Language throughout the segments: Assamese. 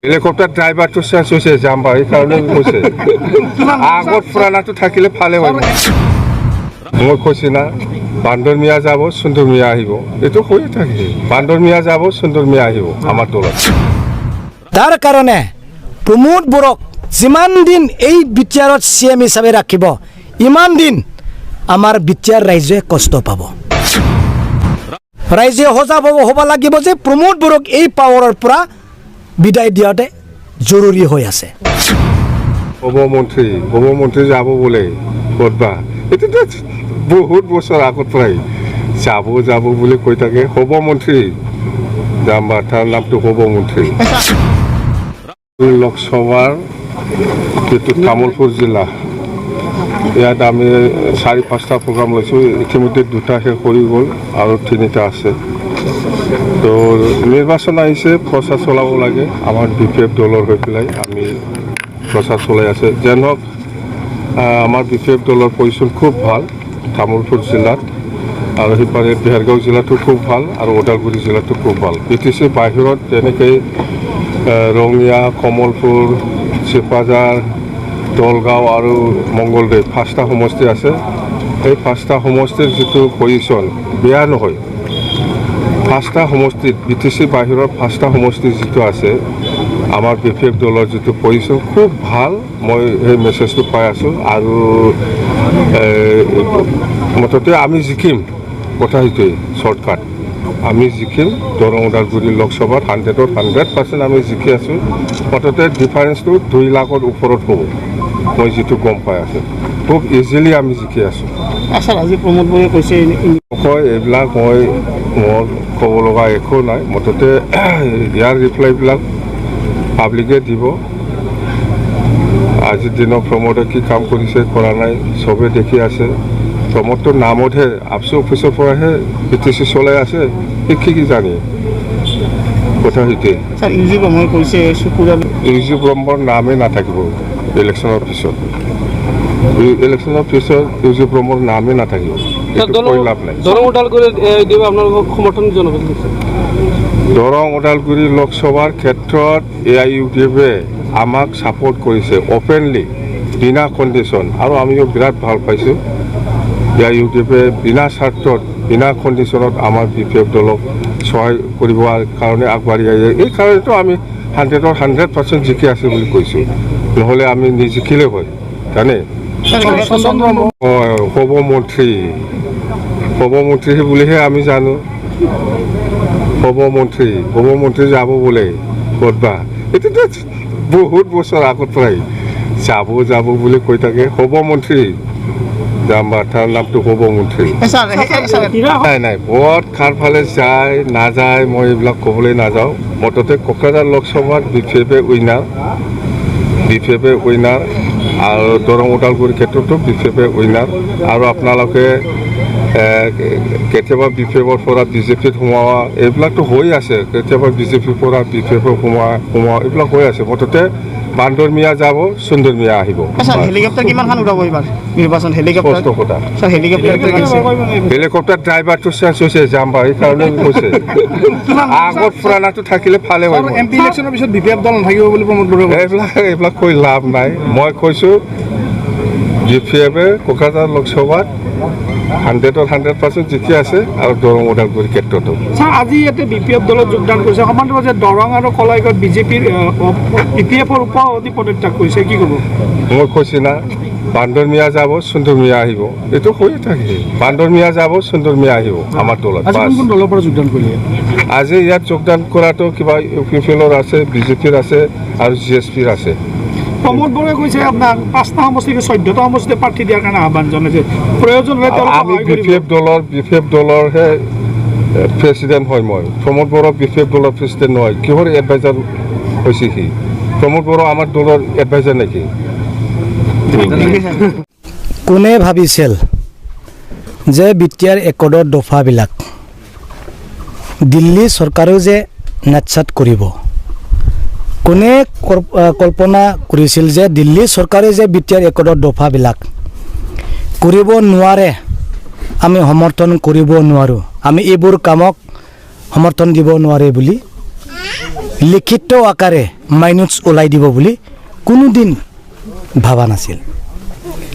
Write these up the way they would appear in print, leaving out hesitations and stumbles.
হেলিকপ্টাৰ ড্ৰাইভাৰটো চেঞ্জ হৈছে যাম বাৰু এইকাৰণে কৈছে আগত পুৰাণাটো থাকিলে ভালে হয় মই কৈছে না বান্দৰ মিয়া যাব সুন্দৰ মিয়া আহিব এইটো কৈয়ে থাকে বান্দৰ মিয়া যাব সুন্দৰ মিয়া আহিব আমাৰ দলত তাৰ কাৰণে প্ৰমোদ বৰক যিমান দিন এই বিটিআৰত CM হিচাপে ৰাখিব ইমান দিন আমাৰ বিটিআৰ ৰাইজে কষ্ট পাব ৰাইজে সজাগ হ'ব লাগিব যে প্ৰমোদ বৰক এই পাৱাৰৰ পৰা বিদায় দিয়াতে জৰুৰী হৈ আছে হ'ব মন্ত্ৰী যাব বোলে ক'তবা এইটোতো বহুত বছৰ আগত পৰাই যাব বুলি কৈ থাকে হ'ব মন্ত্ৰী যাম বা তাৰ নামটো হ'ব মন্ত্ৰী লোকসভাৰ এইটো তামোলপুৰ জিলা ইয়াত আমি 4-5টা প্ৰগ্ৰাম লৈছোঁ ইতিমধ্যে 2টা শেষ হৈ গ'ল আৰু 3টা আছে তো নিৰ্বাচন আহিছে প্ৰচাৰ চলাব লাগে আমাৰ BPF দলৰ হৈ পেলাই আমি প্ৰচাৰ চলাই আছে যেন হওক আমাৰ BPF দলৰ পজিশ্যন খুব ভাল তামোলপুৰ জিলাত আৰু সিপাৰে বিহাৰগাঁও জিলাটো খুব ভাল আৰু ওদালগুৰি জিলাটো খুব ভাল BTC বাহিৰত যেনেকৈ ৰঙিয়া কমলপুৰ চিপাঝাৰ দলগাঁও আৰু মংগলদৈ 5টা সমষ্টি আছে এই 5টা সমষ্টিৰ যিটো পজিশ্যন বেয়া নহয় 5টা সমষ্টিত BTC বাহিৰৰ 5টা সমষ্টি যিটো আছে আমাৰ BPF দলৰ যিটো পজিশ্যন খুব ভাল মই সেই মেছেজটো পাই আছোঁ আৰু মুঠতে আমি জিকিম কথা সেইটোৱেই শ্বৰ্টকাট আমি জিকিম দৰং ওদালগুৰি লোকসভাত 100% আমি জিকি আছোঁ মুঠতে ডিফাৰেঞ্চটো 2 লাখৰ ওপৰত হ'ব মই যিটো গম পাই আছোঁ খুব ইজিলি আমি জিকি আছোঁ আজি প্ৰমোদ বৰে কৈছে এইবিলাক মোৰ ক'ব লগা একো নাই মুঠতে ইয়াৰ ৰিপ্লাইবিলাক পাব্লিকে দিব আজিৰ দিনত প্ৰমোদে কি কাম কৰিছে কৰা নাই চবে দেখি আছে প্ৰমোদটোৰ নামতহে আপচি অফিচৰ পৰাহে BTC চলাই আছে কি জানি কথা সেইটোৱে ইউজি ব্ৰহ্মৰ নামেই নাথাকিব ইলেকশ্যনৰ পিছত ইউজি ব্ৰহ্মৰ নামেই নাথাকিব কৈ লাভ নাই দৰং ওদালগুৰি লোকসভাৰ ক্ষেত্ৰত AIUDFে আমাক ছাপোৰ্ট কৰিছে অপেনলি বিনা কণ্ডিশ্যন আৰু আমিও বিৰাট ভাল পাইছোঁ AIUDFে বিনা স্বাৰ্থত বিনা কণ্ডিশ্যনত আমাৰ BPF দলক সহায় কৰিবৰ কাৰণে আগবাঢ়ি আহিছে এই কাৰণেতো আমি 100% জিকি আছোঁ বুলি কৈছোঁ নহ'লে আমি নিজিকিলে হয় জানে হ'ব মন্ত্ৰী বুলিহে আমি জানো হ'ব মন্ত্ৰী যাব বোলে ক'তবা এইটোতো বহুত বছৰ আগত পৰাই যাব বুলি কৈ থাকে হ'ব মন্ত্ৰী যাম বা তাৰ নামটো হ'ব মন্ত্ৰী নাই ভোট কাৰ ফালে যায় নাযায় মই এইবিলাক ক'বলৈ নাযাওঁ মুঠতে কোকৰাঝাৰ লোকসভাত BPFে উইনাৰ আৰু দৰং ওদালগুৰিৰ ক্ষেত্ৰতো BPFে উইনাৰ আৰু আপোনালোকে কেতিয়াবা BPFৰ পৰা BJPত সোমোৱা এইবিলাকতো হৈ আছে কেতিয়াবা BJPৰ পৰা BPFত সোমোৱা এইবিলাক হৈ আছে মুঠতে বান্দৰ মিয়া যাব সুন্দৰ মিয়া আহিব হেলিকপ্টাৰ কিমানখন উঠাব এইবাৰ নিৰ্বাচন হেলিকপ্টাৰ ড্ৰাইভাৰটো চেঞ্জ হৈছে যাম বাৰু এইকাৰণে কৈছে আগত পুৰাণাটো থাকিলে ভালে হয় MP ইলেকশ্যনৰ পিছত BPF দল নাথাকিব বুলি প্ৰমোদ বৰে এইবিলাক কৈ লাভ নাই মই কৈছোঁ BPFে কোকৰাঝাৰ লোকসভাত 100% জিকি আছে আৰু দৰং ওদালগুৰিৰ ক্ষেত্ৰতো আজি ইয়াতে BPF দলত যোগদান কৰিছে সমান্তৰালভাৱে দৰং আৰু কলাইগাঁৱত BPFৰ উপ-সভাপতি পদত্যাগ কৰিছে কি ক'ব মই কৈছোঁ না বান্দৰ মিয়া যাব সুন্দৰ মিয়া আহিব এইটো কৈয়ে থাকে বান্দৰ মিয়া যাব সুন্দৰ মিয়া আহিব আমাৰ দলত দলৰ পৰা যোগদান কৰিলে আজি ইয়াত যোগদান কৰাটো কিবা UPFLৰ আছে BJPৰ আছে আৰু GSPৰ আছে প্ৰমোদ বৰে কৈছে আপোনাক 5টা সমষ্টিকে 14টা সমষ্টিতে প্ৰাৰ্থী দিয়াৰ কাৰণে আহ্বান জনাইছে প্ৰয়োজন হ'লে আমি BPF দলৰহে প্ৰেচিডেণ্ট হয় মই প্ৰমোদ বড়ো BPF দলৰ প্ৰেচিডেণ্ট নহয় কিহৰ এডভাইজাৰ হৈছে সি প্ৰমোদ বড়ো আমাৰ দলৰ এডভাইজাৰ নেকি কোনে ভাবিছিল যে BTR একৰ্ডৰ দফাবিলাক দিল্লী চৰকাৰেও যে নাটচাট কৰিব কোনে কল্পনা কৰিছিল যে দিল্লী চৰকাৰে যে BTR একৰ্ডৰ দফাবিলাক কৰিব নোৱাৰে আমি সমৰ্থন কৰিব নোৱাৰোঁ আমি এইবোৰ কামক সমৰ্থন দিব নোৱাৰে বুলি লিখিত আকাৰে মাইনুটছ ওলাই দিব বুলি কোনোদিন ভাবা নাছিল।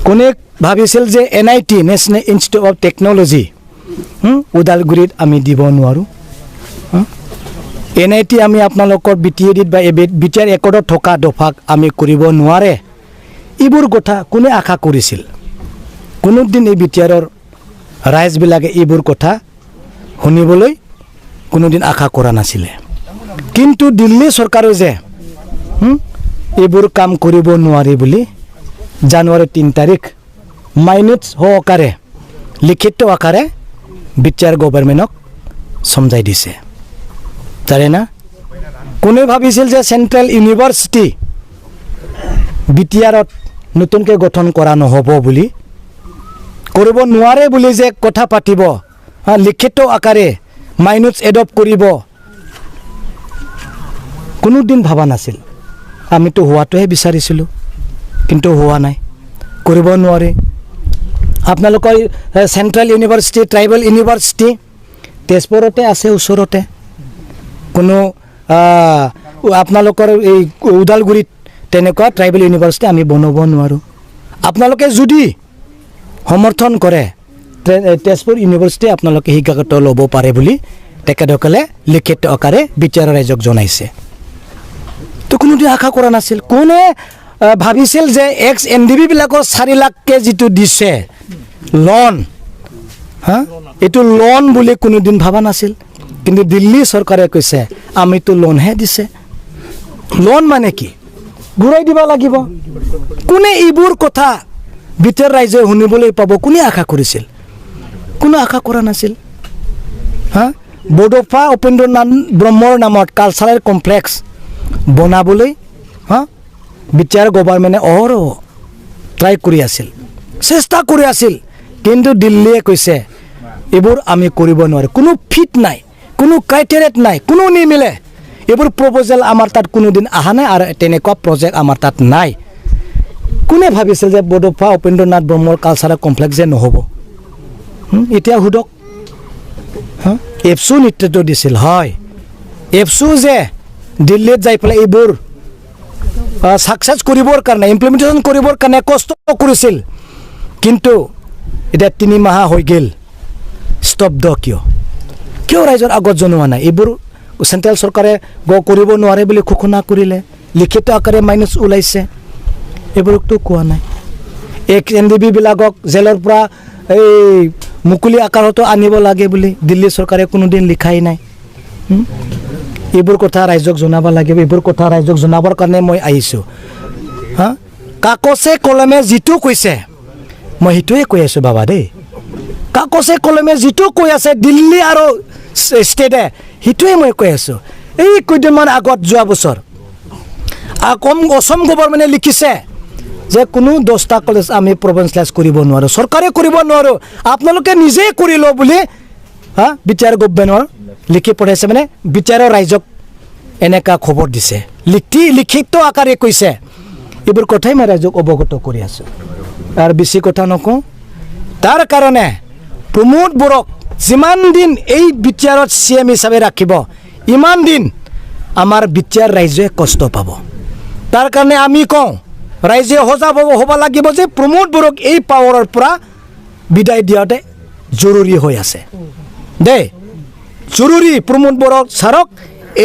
কোনে ভাবিছিল যে NIT national institute of technology ওদালগুৰিত আমি দিব নোৱাৰোঁ। NIT আমি আপোনালোকৰ BTADত বা BTR ৰেকৰ্ডত থকা দফাক আমি কৰিব নোৱাৰে, এইবোৰ কথা কোনে আশা কৰিছিল? কোনোদিন এই BTRৰ ৰাইজবিলাকে এইবোৰ কথা শুনিবলৈ কোনোদিন আশা কৰা নাছিলে। কিন্তু দিল্লী চৰকাৰে যে এইবোৰ কাম কৰিব নোৱাৰি বুলি জানুৱাৰী 3 তাৰিখ মাইনুটছ সহকাৰে লিখিত আকাৰে BTR গভৰ্ণমেণ্টক সমজাই দিছে। তাৰে না কোনে ভাবিছিল যে চেণ্ট্ৰেল ইউনিভাৰ্চিটি BTRত নতুনকৈ গঠন কৰা নহ'ব বুলি, কৰিব নোৱাৰে বুলি যে কথা পাতিব, লিখিত আকাৰে মাইনুটছ এডপ্ট কৰিব, কোনোদিন ভাবা নাছিল। আমিতো হোৱাটোহে বিচাৰিছিলোঁ, কিন্তু হোৱা নাই, কৰিব নোৱাৰে। আপোনালোকৰ চেণ্ট্ৰেল ইউনিভাৰ্চিটি, ট্ৰাইবেল ইউনিভাৰ্চিটি তেজপুৰতে আছে, ওচৰতে। কোনো আপোনালোকৰ এই ওদালগুৰিত তেনেকুৱা ট্ৰাইবেল ইউনিভাৰ্চিটি আমি বনাব নোৱাৰোঁ। আপোনালোকে যদি সমৰ্থন কৰে তেজপুৰ ইউনিভাৰ্চিটি আপোনালোকে শিক্ষাগত ল'ব পাৰে বুলি তেখেতসকলে লিখিত আকাৰে BTR ৰাইজক জনাইছে। তো কোনোদিন আশা কৰা নাছিল। কোনে ভাবিছিল যে NDB-বিলাকৰ 4 লাখকৈ যিটো দিছে লোন, এইটো লোন বুলি কোনোদিন ভাবা নাছিল। কিন্তু দিল্লী চৰকাৰে কৈছে আমিতো লোনহে দিছে। লোন মানে কি? ঘূৰাই দিব লাগিব। কোনে এইবোৰ কথা BTR ৰাইজে শুনিবলৈ পাব কোনে আশা কৰিছিল? কোনো আশা কৰা নাছিল। বড়োফা উপেন্দ্ৰনাথ ব্ৰহ্মৰ নামত কালচাৰেল কমপ্লেক্স বনাবলৈ BTR গভৰ্ণমেণ্টে অহৰহ ট্ৰাই কৰি আছিল, চেষ্টা কৰি আছিল। কিন্তু দিল্লীয়ে কৈছে এইবোৰ আমি কৰিব নোৱাৰোঁ, কোনো ফিট নাই, কোনো ক্ৰাইটেৰিয়াত নাই, কোনো নিমিলে। এইবোৰ প্ৰপ'জেল আমাৰ তাত কোনোদিন অহা নাই আৰু তেনেকুৱা প্ৰজেক্ট আমাৰ তাত নাই। কোনে ভাবিছিল যে বড়োফা উপেন্দ্ৰনাথ ব্ৰহ্মৰ কালচাৰেল কমপ্লেক্স যে নহ'ব? এতিয়া সোধক। এপছু নেতৃত্ব দিছিল, হয়। এপছু যে দিল্লীত যাই পেলাই এইবোৰ ছাকচেছ কৰিবৰ কাৰণে, ইমপ্লিমেণ্টেশ্যন কৰিবৰ কাৰণে কষ্ট কৰিছিল। কিন্তু এতিয়া 3 মাহ হৈ গ'ল, স্তব্ধ কিয়? কিয় ৰাইজৰ আগত জনোৱা নাই? এইবোৰ চেণ্ট্ৰেল চৰকাৰে কৰিব নোৱাৰে বুলি ঘোষণা কৰিলে, লিখিত আকাৰে মাইনুটছ ওলাইছে, এইবোৰকতো কোৱা নাই। NDB-বিলাকক জেলৰ পৰা এই মুকলি আকাৰতো আনিব লাগে বুলি দিল্লী চৰকাৰে কোনোদিন লিখাই নাই। এইবোৰ কথা ৰাইজক জনাব লাগিব। এইবোৰ কথা ৰাইজক জনাবৰ কাৰণে মই আহিছোঁ। কাগজে কলমে যিটো কৈছে মই সেইটোৱে কৈ আছোঁ বাবা দেই। কাগজে কলমে যিটো কৈ আছে দিল্লী আৰু ষ্টেটে সেইটোৱে মই কৈ আছোঁ। এই কেইদিনমান আগত যোৱা বছৰ অসম গভৰ্ণমেণ্টে লিখিছে যে কোনো 10টা কলেজ আমি প্ৰভিঞ্চিয়েলাইজ কৰিব নোৱাৰোঁ, চৰকাৰে কৰিব নোৱাৰোঁ, আপোনালোকে নিজেই কৰি লওঁ বুলি BTR গভৰ্ণমেণ্টৰ লিখি পঠাইছে। মানে BTR ৰাইজক এনেকুৱা খবৰ দিছে, লিখিত আকাৰে কৈছে। এইবোৰ কথাই মই ৰাইজক অৱগত কৰি আছোঁ আৰু বেছি কথা নকওঁ। তাৰ কাৰণে প্ৰমোদ বড়োক যিমান দিন এই BTRত CM হিচাপে ৰাখিব, ইমান দিন আমাৰ BTR ৰাইজে কষ্ট পাব। তাৰ কাৰণে আমি কওঁ ৰাইজে সজাগ হ'ব লাগিব যে প্ৰমোদ বড়োক এই পাৱাৰৰ পৰা বিদায় দিয়াতে জৰুৰী হৈ আছে দেই, জৰুৰী। প্ৰমোদ বড়োক ছাৰক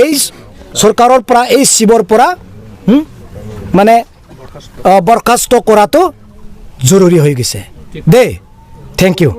এই চৰকাৰৰ পৰা, এই শিৱৰ পৰা মানে বৰখাস্ত কৰাটো জৰুৰী হৈ গৈছে দেই। Thank U.